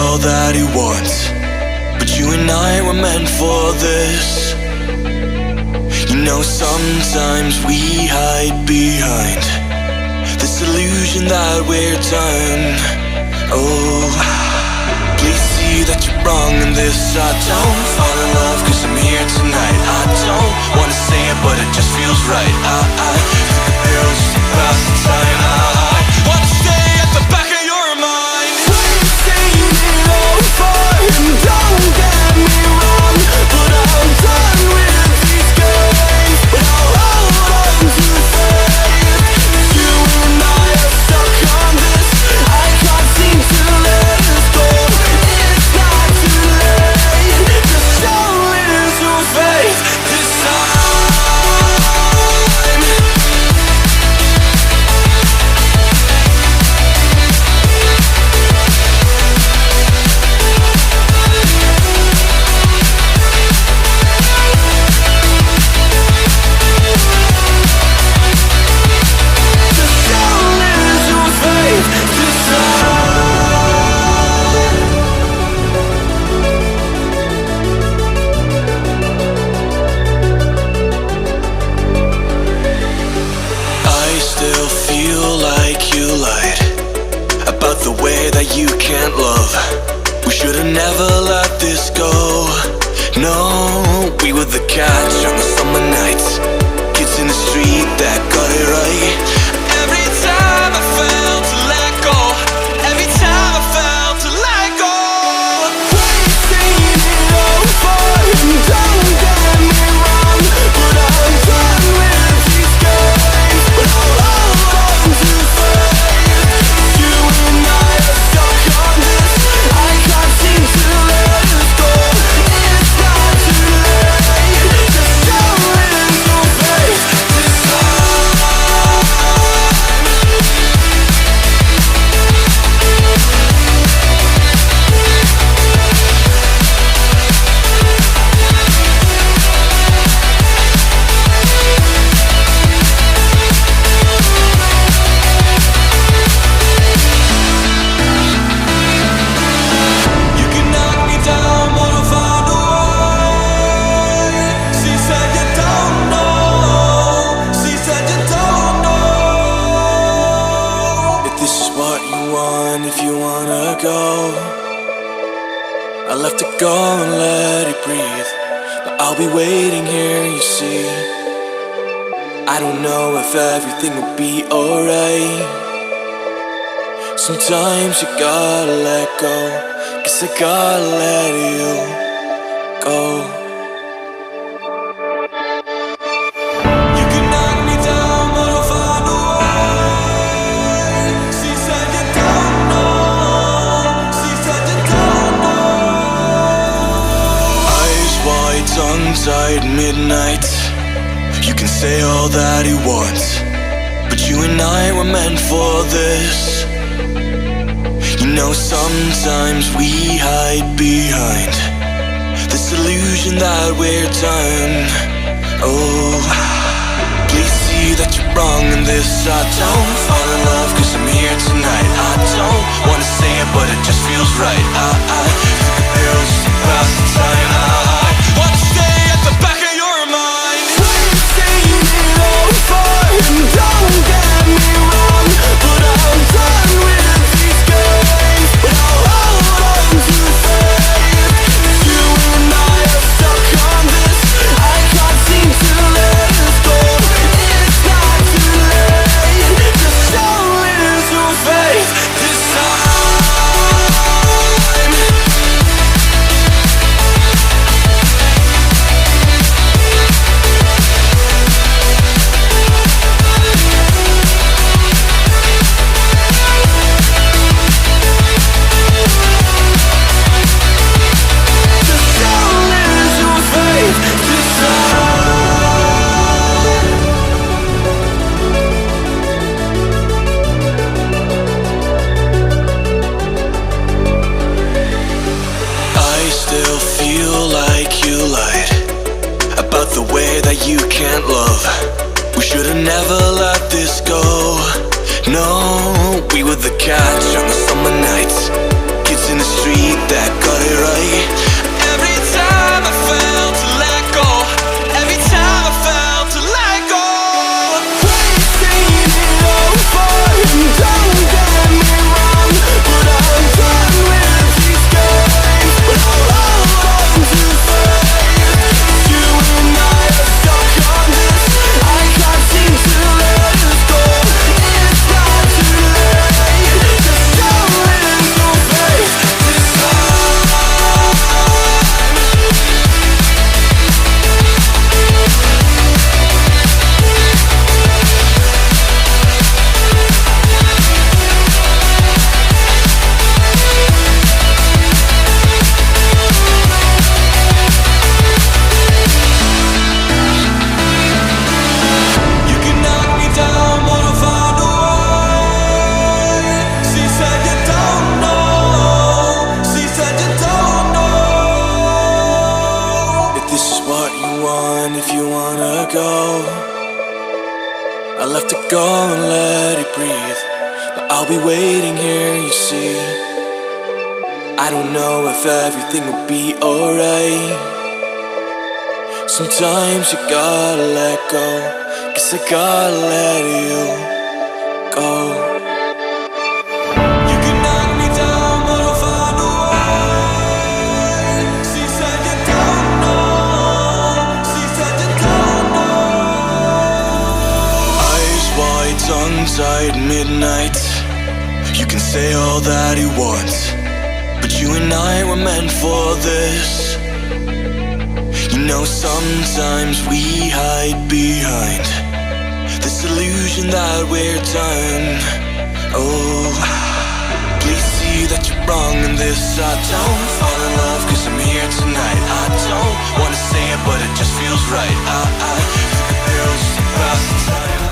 all that he wants, but you and I were meant for this. You know, sometimes we hide behind this illusion that we're done. Oh, please see that you're wrong in this. I don't fall in love cause I'm here tonight. I don't wanna say it but it just feels right. I took a pill just to pass the time. I wanna stay at the back of your mind. We've seen it all before, and don't get me wrong, but I'm done with these games. But I'll hold on to faith. You and I are stuck on this. I can't seem to let us go. It's not too late. Just show little faith this time. You can't love. We should've never let this go. No, we were the catch on the summer nights, kids in the street that got it right. Every time I felt to let go, every time I felt to let go. We've seen it all before, and don't get me wrong, but I'm done with these games. But I'll hold on to faith. You and I are stuck on this. I can't seem to let us go. It's not too late. Just show little faith this time. You can knock me down, but I'll find a way. She said you don't know. She said you don't know. If this is what you want, if you wanna go, I'll have to go and let it breathe. But I'll be waiting here, you see. I don't know if everything will be alright. Sometimes you gotta let go, cause I gotta let you go. You can knock me down, but I'll find a way. She said you don't know. She said you don't know. Eyes wide, tongue-tied, midnight. You can say all that he wants, but you and I were meant for this. You know, sometimes we hide behind this illusion that we're done. Oh, please see that you're wrong in this. I don't fall in love cause I'm here tonight. I don't wanna say it but it just feels right. I took a pill just to pass the time. I wanna stay at the back of your mind. We've seen it all before, and don't get me wrong, but I'm done with these games. But I'll hold on to faith. You and I are stuck on this. I can't seem to let us go. It's not too late. Just show little faith this time. You can't love. We should've never let this go. No, we were the catch on the summer nights, kids in the street that got it right. Every time I felt to let go, every time I felt to let go. We've seen it over, and don't get me wrong, but I'm done with these games. But I'll hold on to faith. You and I are stuck on this. I can't seem to let us go. It's not too late. Just don't little faith this time. You can knock me down, but I'll find a way. She said you don't know. She said you don't know. If this is what you want, if you wanna go, I'll have to go and let it breathe. But I'll be waiting here, you see. I don't know if everything will be alright. Sometimes you gotta let go. Guess I gotta let you go. You can knock me down, but I'll find a way. She said you don't know. She said you don't know. Eyes wide, tongue tied, midnight. You can say all that you want, but you and I were meant for this. You know, sometimes we hide behind this illusion that we're done. Oh, please see that you're wrong in this. I don't fall in love 'cause I'm here tonight. I don't wanna say it, but it just feels right. I took a pill just to pass the time.